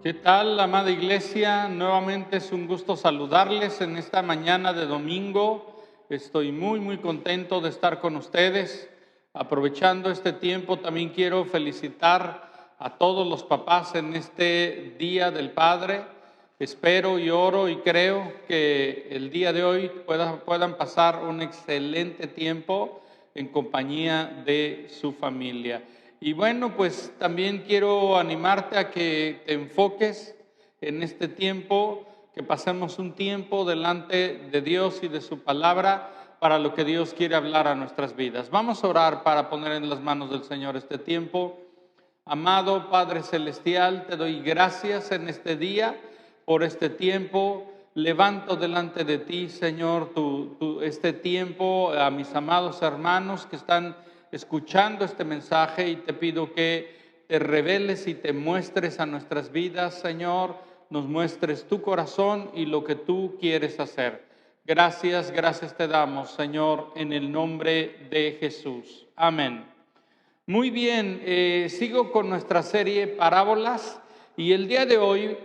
¿Qué tal, amada iglesia? Nuevamente es un gusto saludarles en esta mañana de domingo. Estoy muy contento de estar con ustedes. Aprovechando este tiempo, también quiero felicitar a todos los papás en este Día del Padre. Espero y oro y creo que el día de hoy puedan pasar un excelente tiempo en compañía de su familia. Y bueno, pues también quiero animarte a que te enfoques en este tiempo, que pasemos un tiempo delante de Dios y de su palabra para lo que Dios quiere hablar a nuestras vidas. Vamos a orar para poner en las manos del Señor este tiempo. Amado Padre Celestial, te doy gracias en este día por este tiempo. Levanto delante de ti, Señor, este tiempo a mis amados hermanos que están escuchando este mensaje, y te pido que te reveles y te muestres a nuestras vidas, Señor, nos muestres tu corazón y lo que tú quieres hacer. Gracias te damos, Señor, en el nombre de Jesús. Amén. Muy bien, sigo con nuestra serie Parábolas, y el día de hoy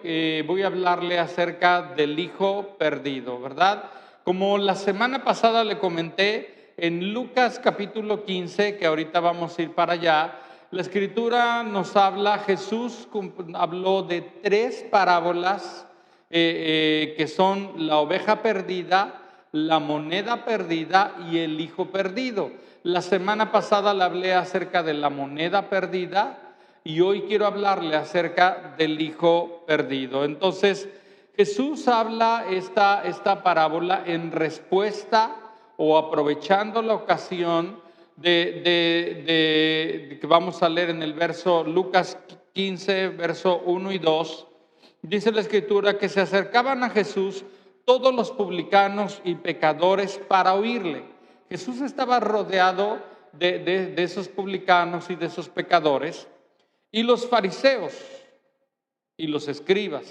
voy a hablarle acerca del hijo perdido, ¿verdad? Como la semana pasada le comenté, en Lucas capítulo 15, que ahorita vamos a ir para allá, la escritura nos habla, Jesús habló de 3 parábolas que son la oveja perdida, la moneda perdida y el hijo perdido. La semana pasada le hablé acerca de la moneda perdida y hoy quiero hablarle acerca del hijo perdido. Entonces, Jesús habla esta parábola en respuesta o aprovechando la ocasión de que vamos a leer en el verso Lucas 15, verso 1 y 2. Dice la escritura que se acercaban a Jesús todos los publicanos y pecadores para oírle. Jesús estaba rodeado de esos publicanos y de esos pecadores, y los fariseos y los escribas,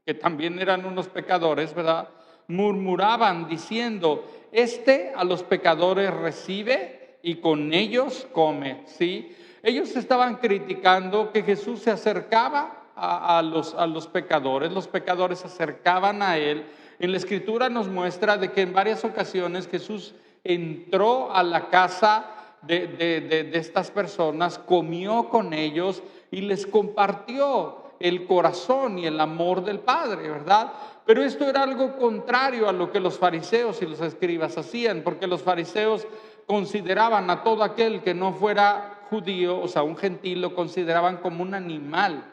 que también eran unos pecadores, ¿verdad?, murmuraban diciendo: este a los pecadores recibe y con ellos come. ¿Sí? Ellos estaban criticando que Jesús se acercaba a los pecadores. Los pecadores se acercaban a él. En la escritura nos muestra de que en varias ocasiones Jesús entró a la casa de estas personas, comió con ellos y les compartió el corazón y el amor del Padre, ¿verdad? Pero esto era algo contrario a lo que los fariseos y los escribas hacían, porque los fariseos consideraban a todo aquel que no fuera judío, o sea, un gentil, lo consideraban como un animal,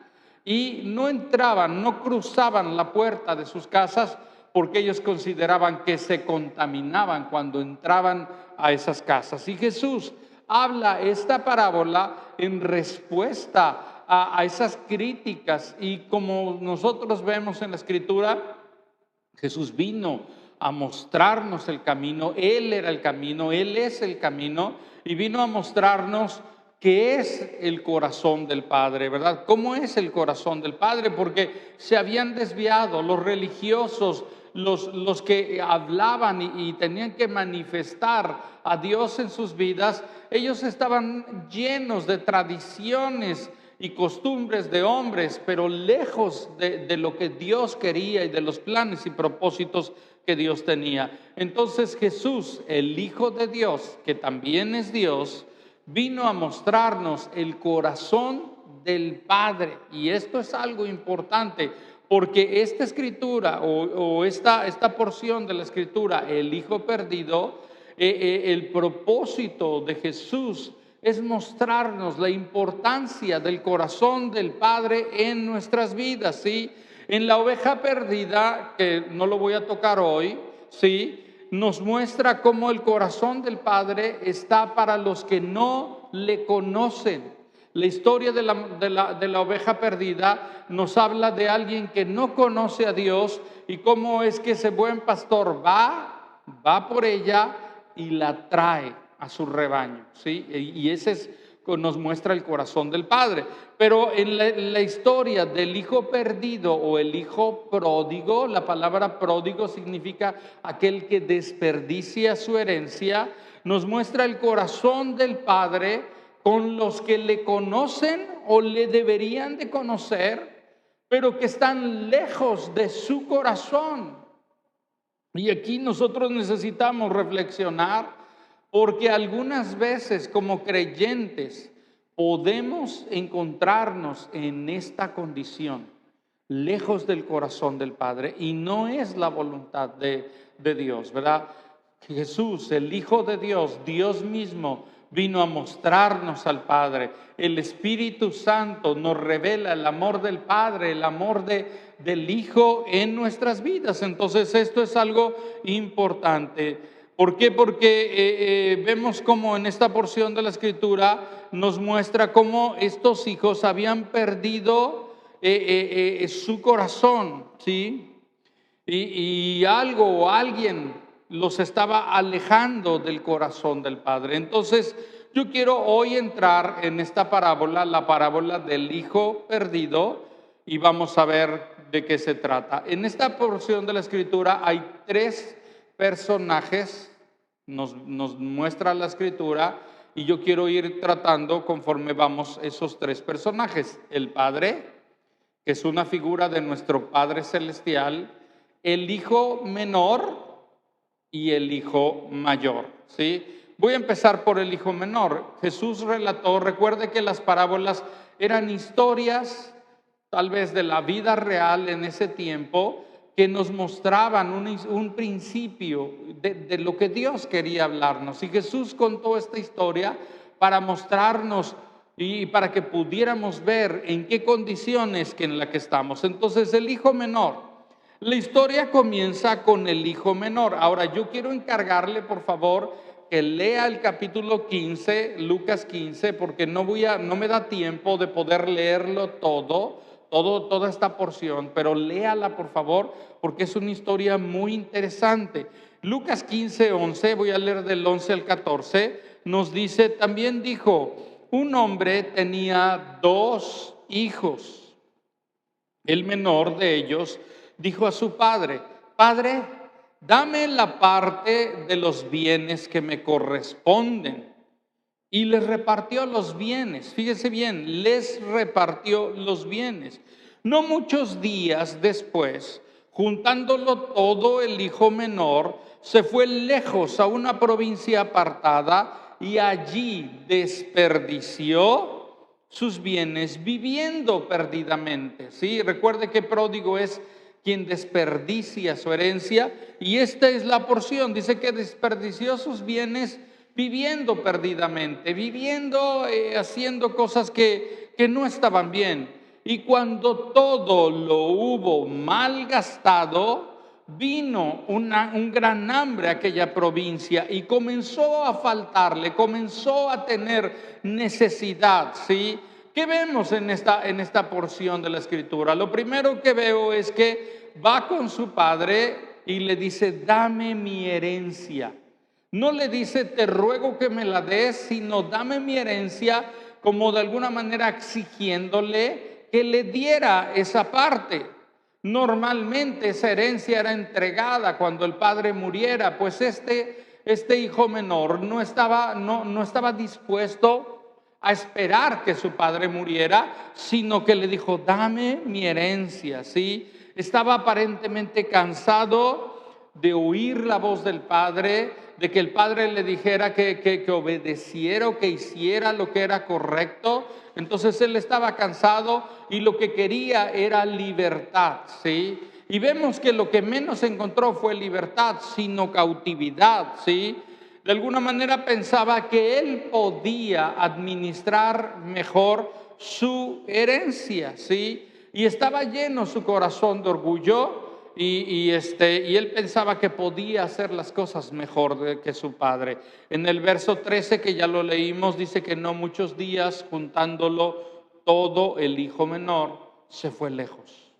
y no entraban, no cruzaban la puerta de sus casas, porque ellos consideraban que se contaminaban cuando entraban a esas casas. Y Jesús habla esta parábola en respuesta a esas críticas, y como nosotros vemos en la escritura, Jesús vino a mostrarnos el camino. Él era el camino, Él es el camino, y vino a mostrarnos qué es el corazón del Padre, ¿verdad? ¿Cómo es el corazón del Padre? Porque se habían desviado los religiosos, los que hablaban y tenían que manifestar a Dios en sus vidas. Ellos estaban llenos de tradiciones y costumbres de hombres, pero lejos de lo que Dios quería y de los planes y propósitos que Dios tenía. Entonces Jesús, el Hijo de Dios, que también es Dios, vino a mostrarnos el corazón del Padre. Y esto es algo importante, porque esta escritura o esta porción de la escritura, el hijo perdido, el propósito de Jesús es mostrarnos la importancia del corazón del Padre en nuestras vidas, ¿sí? En la oveja perdida, que no lo voy a tocar hoy, ¿sí?, nos muestra cómo el corazón del Padre está para los que no le conocen. La historia de la oveja perdida nos habla de alguien que no conoce a Dios, y cómo es que ese buen pastor va por ella y la trae a su rebaño, ¿sí? Y nos muestra el corazón del Padre. Pero en la historia del hijo perdido o el hijo pródigo, la palabra pródigo significa aquel que desperdicia su herencia, nos muestra el corazón del Padre con los que le conocen o le deberían de conocer, pero que están lejos de su corazón. Y aquí nosotros necesitamos reflexionar, porque algunas veces como creyentes podemos encontrarnos en esta condición, lejos del corazón del Padre, y no es la voluntad de Dios, ¿verdad? Jesús, el Hijo de Dios, Dios mismo, vino a mostrarnos al Padre. El Espíritu Santo nos revela el amor del Padre, el amor del Hijo en nuestras vidas. Entonces esto es algo importante. ¿Por qué? Porque vemos como en esta porción de la Escritura nos muestra cómo estos hijos habían perdido su corazón, ¿sí? Y algo o alguien los estaba alejando del corazón del Padre. Entonces, yo quiero hoy entrar en esta parábola, la parábola del hijo perdido, y vamos a ver de qué se trata. En esta porción de la Escritura hay tres personajes, nos muestra la Escritura, y yo quiero ir tratando conforme vamos esos tres personajes. El Padre, que es una figura de nuestro Padre Celestial, el hijo menor y el hijo mayor, ¿sí? Voy a empezar por el hijo menor. Jesús relató, recuerde que las parábolas eran historias tal vez de la vida real en ese tiempo, que nos mostraban un principio de lo que Dios quería hablarnos. Y Jesús contó esta historia para mostrarnos y para que pudiéramos ver en qué condiciones en la que estamos. Entonces, el hijo menor. La historia comienza con el hijo menor. Ahora, yo quiero encargarle, por favor, que lea el capítulo 15, Lucas 15, porque no me da tiempo de poder leerlo toda esta porción, pero léala, por favor, porque es una historia muy interesante. Lucas 15, 11, voy a leer del 11 al 14, nos dice, también dijo, un hombre tenía 2 hijos. El menor de ellos dijo a su padre, Padre, dame la parte de los bienes que me corresponden. Y les repartió los bienes, fíjese bien, les repartió los bienes. No muchos días después, juntándolo todo, el hijo menor se fue lejos a una provincia apartada y allí desperdició sus bienes viviendo perdidamente. ¿Sí? Recuerde que pródigo es quien desperdicia su herencia, y esta es la porción. Dice que desperdició sus bienes viviendo perdidamente, haciendo cosas que no estaban bien. Y cuando todo lo hubo malgastado, vino un gran hambre a aquella provincia y comenzó a faltarle, comenzó a tener necesidad, ¿sí? ¿Qué vemos en esta porción de la Escritura? Lo primero que veo es que va con su padre y le dice, dame mi herencia. No le dice, te ruego que me la des, sino dame mi herencia, como de alguna manera exigiéndole que le diera esa parte. Normalmente esa herencia era entregada cuando el padre muriera, pues este hijo menor no estaba dispuesto a esperar que su padre muriera, sino que le dijo, dame mi herencia, ¿sí? Estaba aparentemente cansado de oír la voz del padre, de que el padre le dijera que obedeciera o que hiciera lo que era correcto. Entonces él estaba cansado y lo que quería era libertad, ¿sí? Y vemos que lo que menos encontró fue libertad, sino cautividad, ¿sí? De alguna manera pensaba que él podía administrar mejor su herencia, ¿sí? Y estaba lleno su corazón de orgullo y él pensaba que podía hacer las cosas mejor que su padre. En el verso 13, que ya lo leímos, dice que no muchos días, juntándolo todo, el hijo menor se fue lejos.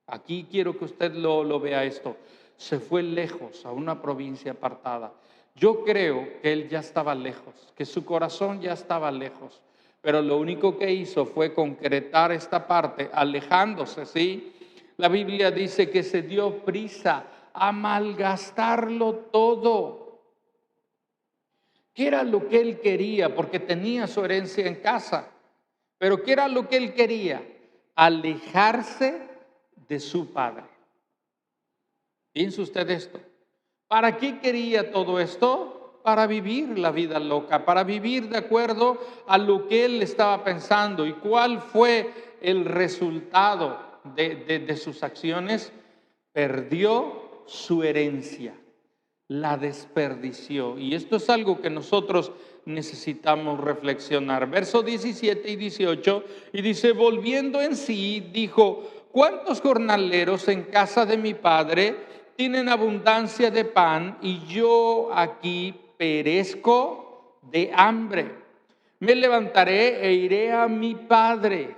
Aquí quiero que usted lo vea esto. Se fue lejos a una provincia apartada. Yo creo que él ya estaba lejos, que su corazón ya estaba lejos, pero lo único que hizo fue concretar esta parte, alejándose, ¿sí? La Biblia dice que se dio prisa a malgastarlo todo. ¿Qué era lo que él quería? Porque tenía su herencia en casa, pero ¿qué era lo que él quería? alejarse de su padre. Piense usted esto. ¿Para qué quería todo esto? Para vivir la vida loca, para vivir de acuerdo a lo que él estaba pensando. ¿Y cuál fue el resultado de sus acciones? Perdió su herencia, la desperdició. Y esto es algo que nosotros necesitamos reflexionar. Verso 17 y 18, y dice, volviendo en sí, dijo, ¿cuántos jornaleros en casa de mi padre tienen abundancia de pan y yo aquí perezco de hambre? Me levantaré e iré a mi padre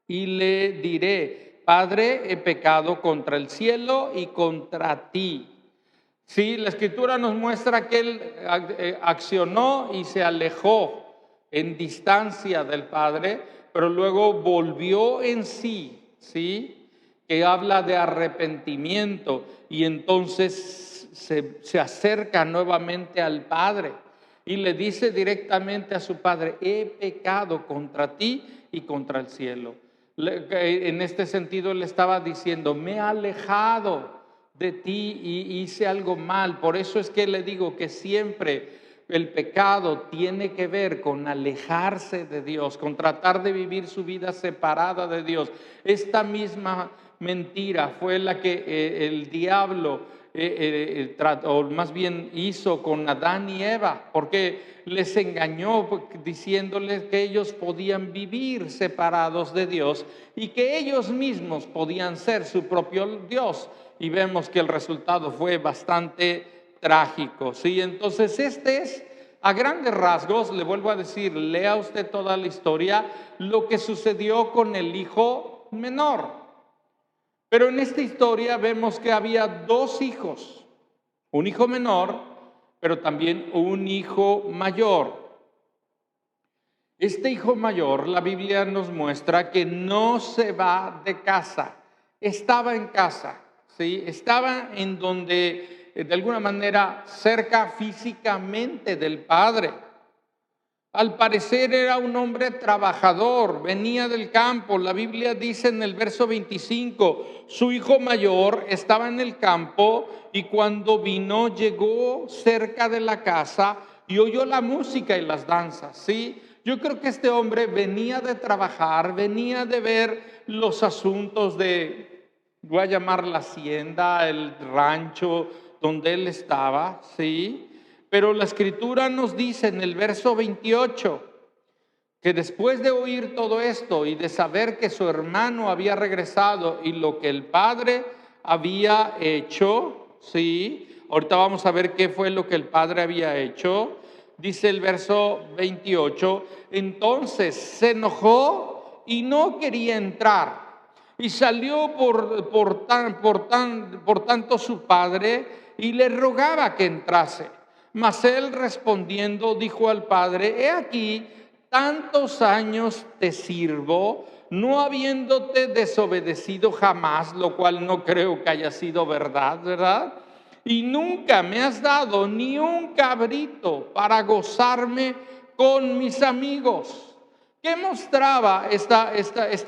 y le diré, Padre, he pecado contra el cielo y contra ti. Sí, la Escritura nos muestra que él accionó y se alejó en distancia del Padre, pero luego volvió en sí, ¿sí? Que habla de arrepentimiento y entonces se acerca nuevamente al Padre y le dice directamente a su Padre, he pecado contra ti y contra el cielo. En este sentido le estaba diciendo, me he alejado de ti y hice algo mal. Por eso es que le digo que siempre el pecado tiene que ver con alejarse de Dios, con tratar de vivir su vida separada de Dios. Esta misma mentira fue la que el diablo o más bien hizo con Adán y Eva, porque les engañó diciéndoles que ellos podían vivir separados de Dios y que ellos mismos podían ser su propio Dios. Y vemos que el resultado fue bastante trágico, ¿sí? Entonces este es, a grandes rasgos, le vuelvo a decir, lea usted toda la historia, lo que sucedió con el hijo menor. Pero en esta historia vemos que había dos hijos, un hijo menor, pero también un hijo mayor. Este hijo mayor, la Biblia nos muestra que no se va de casa, estaba en casa, ¿sí? Estaba en donde, de alguna manera, cerca físicamente del padre. Al parecer era un hombre trabajador, venía del campo. La Biblia dice en el verso 25, su hijo mayor estaba en el campo y cuando vino llegó cerca de la casa y oyó la música y las danzas, ¿sí? Yo creo que este hombre venía de trabajar, venía de ver los asuntos de, voy a llamar la hacienda, el rancho donde él estaba, ¿sí? Pero la Escritura nos dice en el verso 28 que después de oír todo esto y de saber que su hermano había regresado y lo que el padre había hecho, ¿sí? Ahorita vamos a ver qué fue lo que el padre había hecho. Dice el verso 28, entonces se enojó y no quería entrar. Y salió por tanto su padre y le rogaba que entrase. Mas él respondiendo dijo al padre, he aquí, tantos años te sirvo, no habiéndote desobedecido jamás, lo cual no creo que haya sido verdad, ¿verdad? Y nunca me has dado ni un cabrito para gozarme con mis amigos. ¿Qué mostraba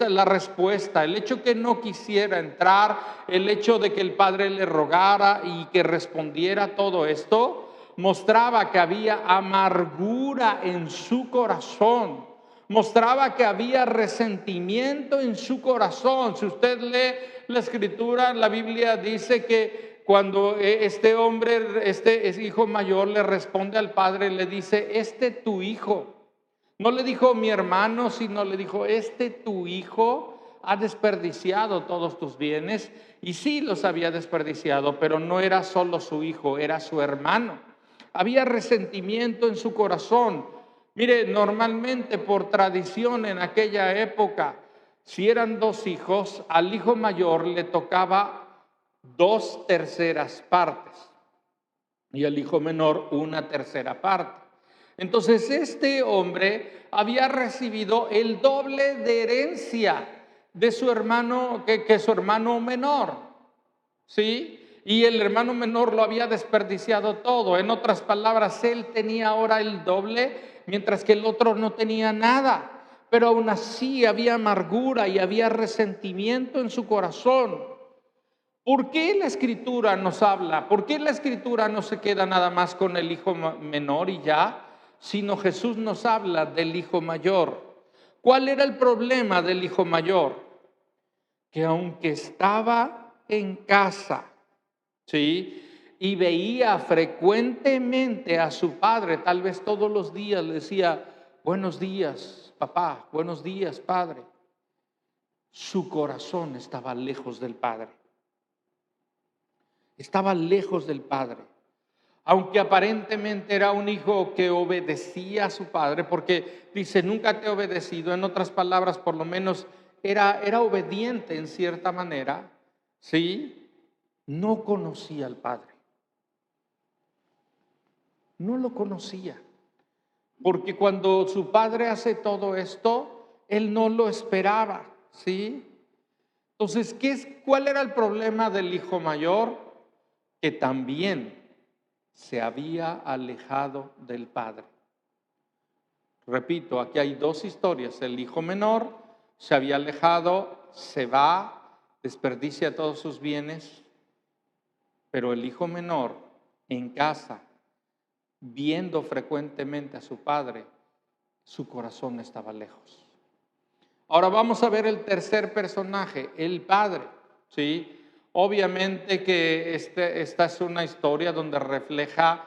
la respuesta? El hecho que no quisiera entrar, el hecho de que el padre le rogara y que respondiera todo esto, mostraba que había amargura en su corazón, mostraba que había resentimiento en su corazón. Si usted lee la Escritura, la Biblia dice que cuando este hombre, este hijo mayor le responde al padre, le dice, tu hijo. No le dijo mi hermano, sino le dijo, tu hijo ha desperdiciado todos tus bienes. Y sí los había desperdiciado, pero no era solo su hijo, era su hermano. Había resentimiento en su corazón. Mire, normalmente por tradición en aquella época, si eran dos hijos, al hijo mayor le tocaba 2/3 partes y al hijo menor 1/3 parte. Entonces este hombre había recibido el doble de herencia de su hermano que su hermano menor, ¿sí? Y el hermano menor lo había desperdiciado todo. En otras palabras, él tenía ahora el doble, mientras que el otro no tenía nada. pero aún así había amargura y había resentimiento en su corazón. ¿Por qué la Escritura nos habla? ¿Por qué la Escritura no se queda nada más con el hijo menor y ya? Sino Jesús nos habla del hijo mayor. ¿Cuál era el problema del hijo mayor? Que aunque estaba en casa, ¿sí?, y veía frecuentemente a su padre, tal vez todos los días le decía, buenos días, papá, buenos días, padre. Su corazón estaba lejos del padre. Estaba lejos del padre. Aunque aparentemente era un hijo que obedecía a su padre, porque dice, nunca te he obedecido, en otras palabras, por lo menos era obediente en cierta manera, ¿sí? No conocía al padre. No lo conocía. Porque cuando su padre hace todo esto, él no lo esperaba, ¿sí? Entonces, ¿cuál era el problema del hijo mayor? Que también se había alejado del padre. Repito, aquí hay dos historias. El hijo menor se había alejado, se va, desperdicia todos sus bienes, pero el hijo menor en casa, viendo frecuentemente a su padre, su corazón estaba lejos. Ahora vamos a ver el tercer personaje, el padre, ¿sí? Obviamente que esta es una historia donde refleja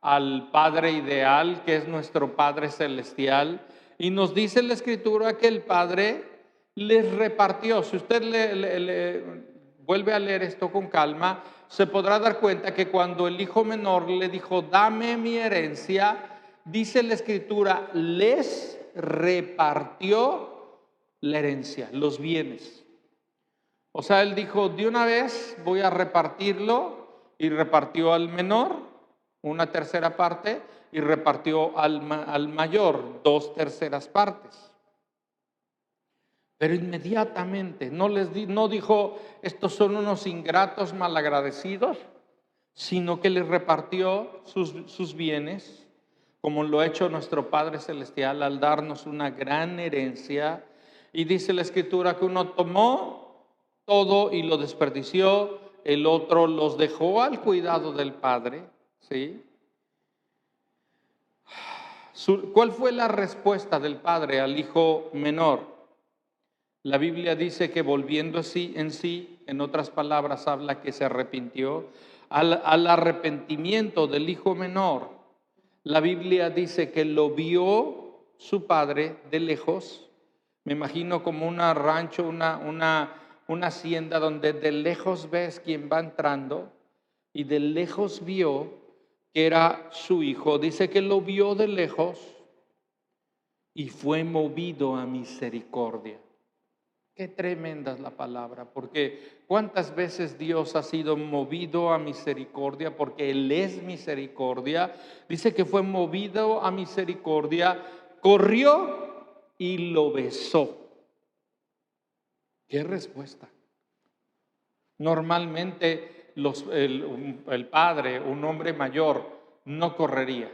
al Padre ideal, que es nuestro Padre celestial, y nos dice la Escritura que el Padre les repartió. Si usted vuelve a leer esto con calma, se podrá dar cuenta que cuando el hijo menor le dijo, dame mi herencia, dice la Escritura, les repartió la herencia, los bienes. O sea, él dijo, de una vez voy a repartirlo, y repartió al menor una tercera parte y repartió al mayor 2/3 partes. Pero inmediatamente no dijo, estos son unos ingratos malagradecidos, sino que les repartió sus bienes, como lo ha hecho nuestro Padre Celestial al darnos una gran herencia. Y dice la Escritura que uno tomó todo y lo desperdició, el otro los dejó al cuidado del Padre, ¿sí? ¿Cuál fue la respuesta del Padre al hijo menor? La Biblia dice que volviendo en sí, en otras palabras habla que se arrepintió. Al arrepentimiento del hijo menor, la Biblia dice que lo vio su padre de lejos. Me imagino como un rancho, una hacienda donde de lejos ves quién va entrando, y de lejos vio que era su hijo. Dice que lo vio de lejos y fue movido a misericordia. Qué tremenda es la palabra, porque cuántas veces Dios ha sido movido a misericordia, porque Él es misericordia. Dice que fue movido a misericordia, corrió y lo besó. ¿Qué respuesta? Normalmente el padre, un hombre mayor, no correría.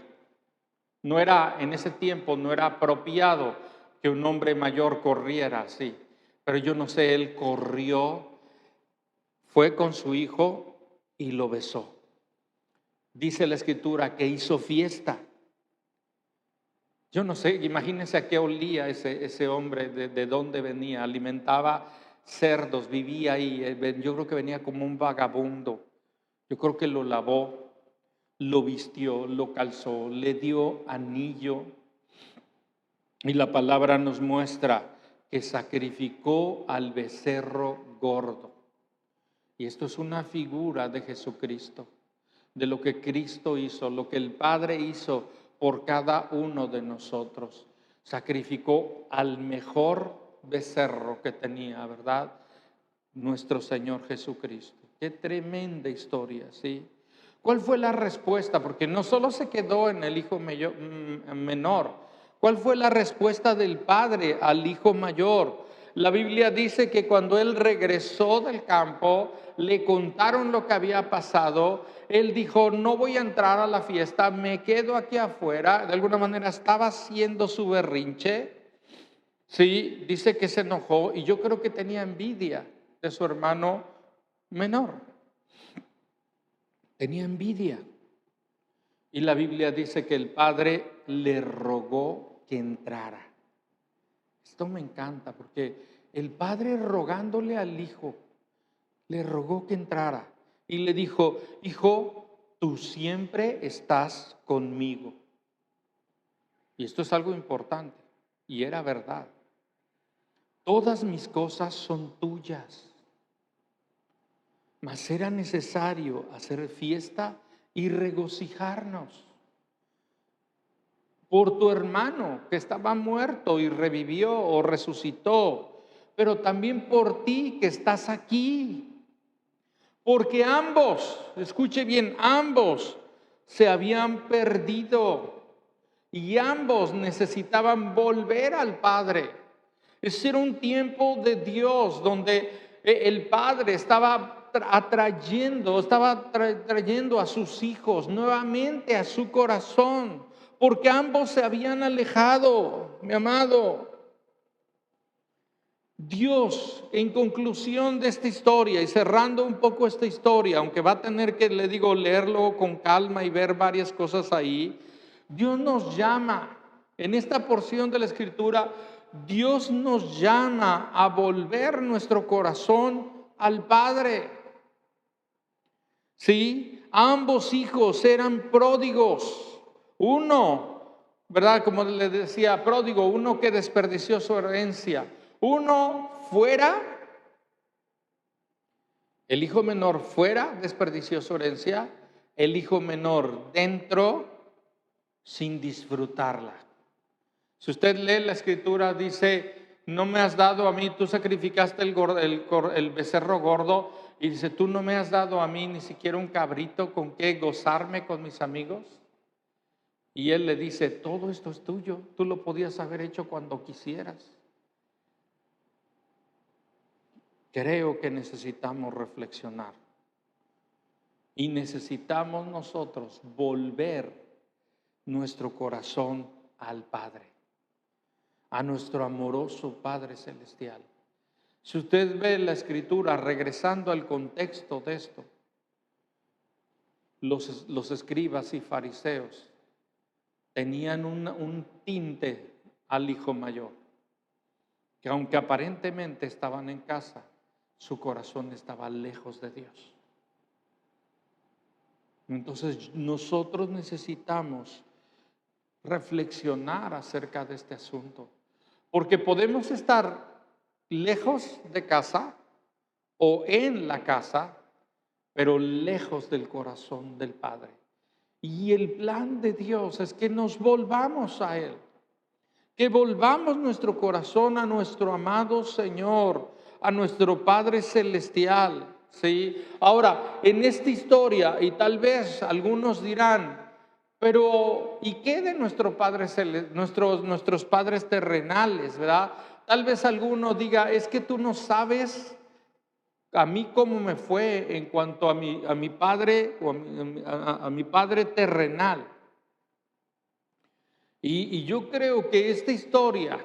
No era, en ese tiempo no era apropiado que un hombre mayor corriera así. Pero yo no sé, él corrió, fue con su hijo y lo besó. Dice la Escritura que hizo fiesta. Yo no sé, imagínense a qué olía ese hombre, de dónde venía. Alimentaba cerdos, vivía ahí. Yo creo que venía como un vagabundo. Yo creo que lo lavó, lo vistió, lo calzó, le dio anillo. Y la palabra nos muestra que sacrificó al becerro gordo. Y esto es una figura de Jesucristo, de lo que Cristo hizo, lo que el Padre hizo por cada uno de nosotros. Sacrificó al mejor becerro que tenía, ¿verdad? Nuestro Señor Jesucristo. Qué tremenda historia, ¿sí? ¿Cuál fue la respuesta? Porque no solo se quedó en el hijo menor. ¿Cuál fue la respuesta del padre al hijo mayor? La Biblia dice que cuando él regresó del campo, le contaron lo que había pasado. Él dijo, no voy a entrar a la fiesta, me quedo aquí afuera. De alguna manera estaba haciendo su berrinche. Sí, dice que se enojó y yo creo que tenía envidia de su hermano menor. Tenía envidia. Y la Biblia dice que el padre le rogó que entrara. Esto me encanta porque el padre rogándole al hijo, le rogó que entrara y le dijo: hijo, tú siempre estás conmigo. Y esto es algo importante y era verdad. Todas mis cosas son tuyas. Mas era necesario hacer fiesta y regocijarnos por tu hermano que estaba muerto y revivió o resucitó, pero también por ti que estás aquí. Porque ambos, escuche bien, ambos se habían perdido y ambos necesitaban volver al Padre. Ese era un tiempo de Dios donde el Padre estaba trayendo a sus hijos nuevamente a su corazón, porque ambos se habían alejado, mi amado. Dios, en conclusión de esta historia y cerrando un poco esta historia, aunque va a tener que, le digo, leerlo con calma y ver varias cosas ahí, Dios nos llama, en esta porción de la Escritura, Dios nos llama a volver nuestro corazón al Padre. ¿Sí? Ambos hijos eran pródigos. Uno, ¿verdad? Como le decía, pródigo, uno que desperdició su herencia. Uno fuera, el hijo menor fuera, desperdició su herencia. El hijo menor dentro, sin disfrutarla. Si usted lee la Escritura, dice: no me has dado a mí, tú sacrificaste el becerro gordo, y dice: tú no me has dado a mí ni siquiera un cabrito con que gozarme con mis amigos. Y él le dice: todo esto es tuyo, tú lo podías haber hecho cuando quisieras. Creo que necesitamos reflexionar y necesitamos nosotros volver nuestro corazón al Padre, a nuestro amoroso Padre Celestial. Si usted ve la Escritura, regresando al contexto de esto, los escribas y fariseos tenían un tinte al hijo mayor, que aunque aparentemente estaban en casa, su corazón estaba lejos de Dios. Entonces nosotros necesitamos reflexionar acerca de este asunto, porque podemos estar lejos de casa o en la casa, pero lejos del corazón del Padre. Y el plan de Dios es que nos volvamos a Él, que volvamos nuestro corazón a nuestro amado Señor, a nuestro Padre Celestial. ¿Sí? Ahora, en esta historia, y tal vez algunos dirán: pero ¿y qué de nuestro Padre nuestros padres terrenales, verdad? Tal vez alguno diga: es que tú no sabes a mí cómo me fue en cuanto a mi padre o a mi padre terrenal. Y yo creo que esta historia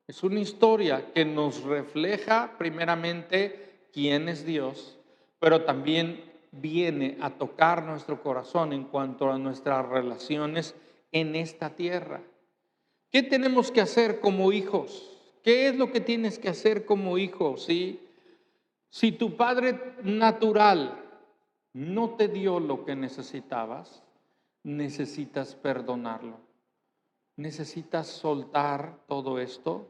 es una historia que nos refleja primeramente quién es Dios, pero también viene a tocar nuestro corazón en cuanto a nuestras relaciones en esta tierra. ¿Qué tenemos que hacer como hijos? ¿Qué es lo que tienes que hacer como hijo? ¿Sí? Si tu padre natural no te dio lo que necesitabas, necesitas perdonarlo. Necesitas soltar todo esto,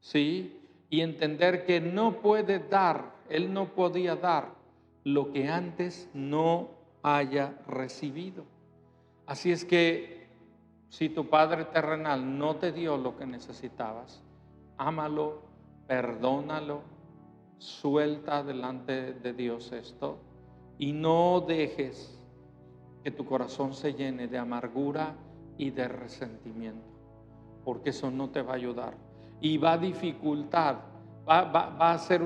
¿sí? Y entender que no puede dar, él no podía dar lo que antes no haya recibido. Así es que si tu padre terrenal no te dio lo que necesitabas, ámalo, perdónalo, suelta delante de Dios esto y no dejes que tu corazón se llene de amargura y de resentimiento, porque eso no te va a ayudar y va a dificultar, va a ser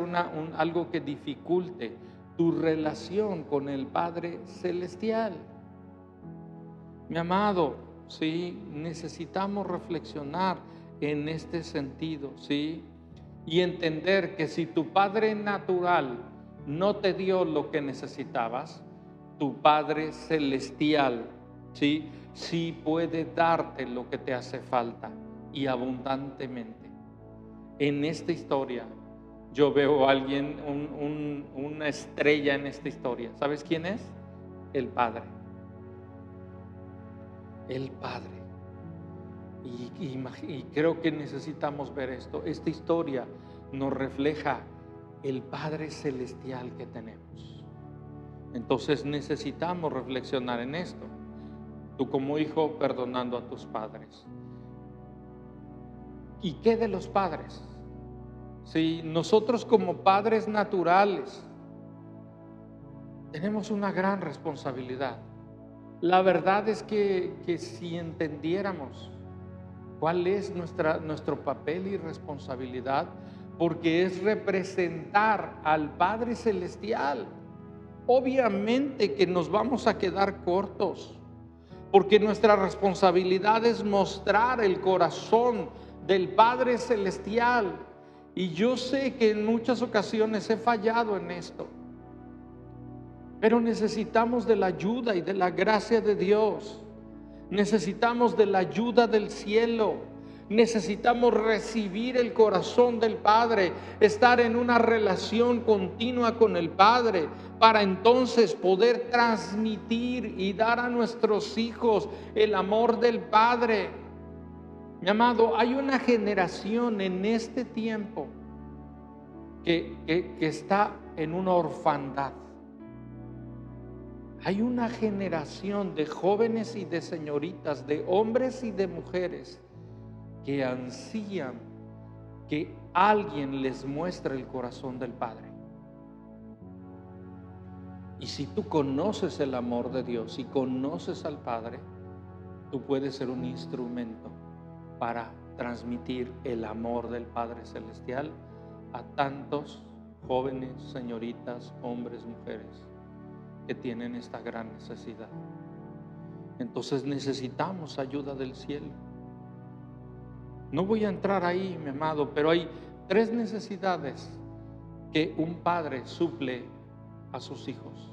algo que dificulte tu relación con el Padre Celestial. Mi amado, sí, necesitamos reflexionar en este sentido, ¿sí? Y entender que si tu Padre natural no te dio lo que necesitabas, tu Padre celestial, ¿sí? Sí puede darte lo que te hace falta y abundantemente. En esta historia yo veo a alguien, una estrella en esta historia. ¿Sabes quién es? El Padre. El Padre. Y creo que necesitamos ver esto. Esta historia nos refleja el Padre celestial que tenemos. Entonces necesitamos reflexionar en esto. Tú como hijo perdonando a tus padres. ¿Y qué de los padres? Si nosotros como padres naturales tenemos una gran responsabilidad. La verdad es que si entendiéramos cuál es nuestro papel y responsabilidad, porque es representar al Padre Celestial, obviamente que nos vamos a quedar cortos, porque nuestra responsabilidad es mostrar el corazón del Padre Celestial. Y yo sé que en muchas ocasiones he fallado en esto, pero necesitamos de la ayuda y de la gracia de Dios. Necesitamos de la ayuda del cielo. Necesitamos recibir el corazón del Padre, estar en una relación continua con el Padre, para entonces poder transmitir y dar a nuestros hijos el amor del Padre. Mi amado, hay una generación en este tiempo que está en una orfandad. Hay una generación de jóvenes y de señoritas, de hombres y de mujeres que ansían que alguien les muestre el corazón del Padre. Y si tú conoces el amor de Dios y conoces al Padre, tú puedes ser un instrumento para transmitir el amor del Padre Celestial a tantos jóvenes, señoritas, hombres, mujeres que tienen esta gran necesidad. Entonces necesitamos ayuda del cielo. No voy a entrar ahí, mi amado, pero hay 3 necesidades que un padre suple a sus hijos.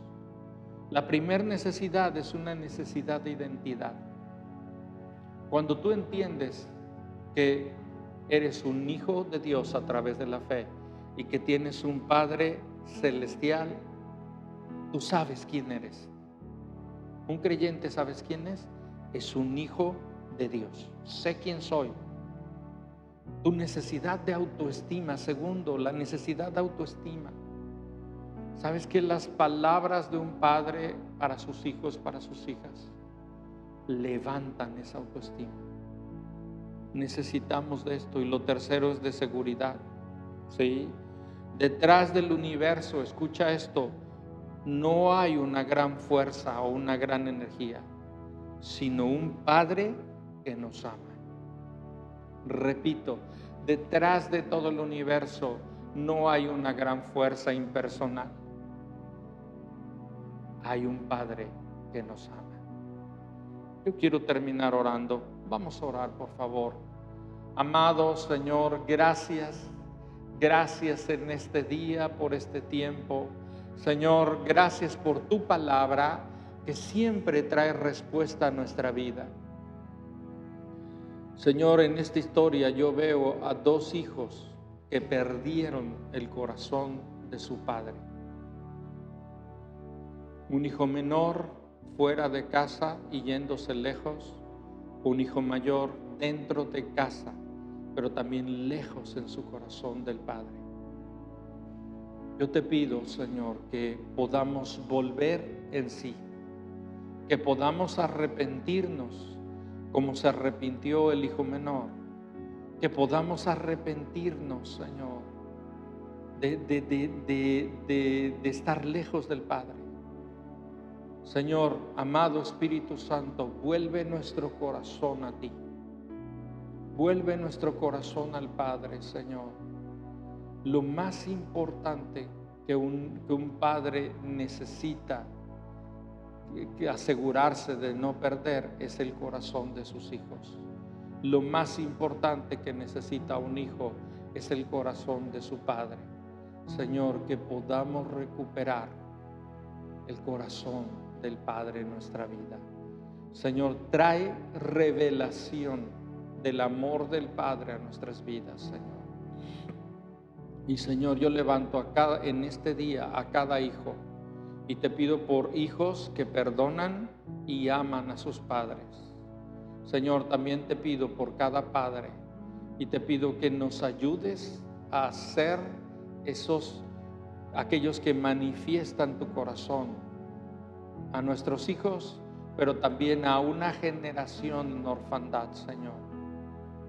La primera necesidad es una necesidad de identidad. Cuando tú entiendes que eres un hijo de Dios a través de la fe y que tienes un Padre celestial, tú sabes quién eres. Un creyente, ¿sabes quién es? Es un hijo de Dios. Sé quién soy. Tu necesidad de autoestima. Segundo, la necesidad de autoestima. ¿Sabes que las palabras de un padre para sus hijos, para sus hijas, levantan esa autoestima? Necesitamos de esto. Y lo tercero es de seguridad. ¿Sí? Detrás del universo, escucha esto, no hay una gran fuerza o una gran energía, sino un Padre que nos ama. Repito, detrás de todo el universo no hay una gran fuerza impersonal. Hay un Padre que nos ama. Yo quiero terminar orando. Vamos a orar, por favor. Amado Señor, gracias. Gracias en este día por este tiempo. Señor, gracias por tu palabra que siempre trae respuesta a nuestra vida. Señor, en esta historia yo veo a 2 hijos que perdieron el corazón de su padre. Un hijo menor fuera de casa y yéndose lejos. Un hijo mayor dentro de casa, pero también lejos en su corazón del Padre. Yo te pido, Señor, que podamos volver en sí, que podamos arrepentirnos como se arrepintió el hijo menor, que podamos arrepentirnos, Señor, de estar lejos del Padre. Señor, amado Espíritu Santo, vuelve nuestro corazón a ti. Vuelve nuestro corazón al Padre, Señor. Lo más importante que un padre necesita que asegurarse de no perder es el corazón de sus hijos. Lo más importante que necesita un hijo es el corazón de su padre. Señor, que podamos recuperar el corazón del Padre en nuestra vida. Señor, trae revelación del amor del Padre a nuestras vidas, Señor. Y Señor, yo levanto en este día a cada hijo y te pido por hijos que perdonan y aman a sus padres. Señor, también te pido por cada padre y te pido que nos ayudes a ser aquellos que manifiestan tu corazón a nuestros hijos, pero también a una generación en orfandad, Señor.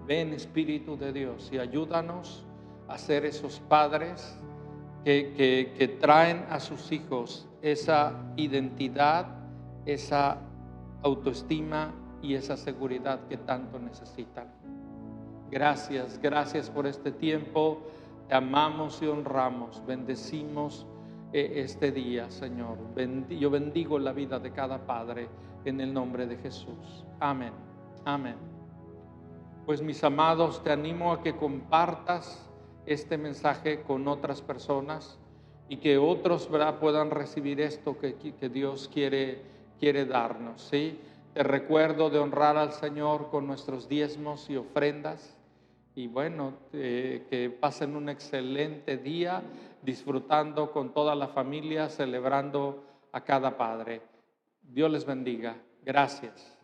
Ven, Espíritu de Dios, y ayúdanos a ser esos padres que traen a sus hijos esa identidad, esa autoestima y esa seguridad que tanto necesitan. Gracias, gracias por este tiempo. Te amamos y honramos. Bendecimos este día, Señor. Yo bendigo la vida de cada padre en el nombre de Jesús. Amén. Amén. Pues mis amados, te animo a que compartas este mensaje con otras personas y que otros, ¿verdad?, puedan recibir esto que Dios quiere darnos, ¿sí? Te recuerdo de honrar al Señor con nuestros diezmos y ofrendas. Y bueno, que pasen un excelente día disfrutando con toda la familia, celebrando a cada padre. Dios les bendiga. Gracias.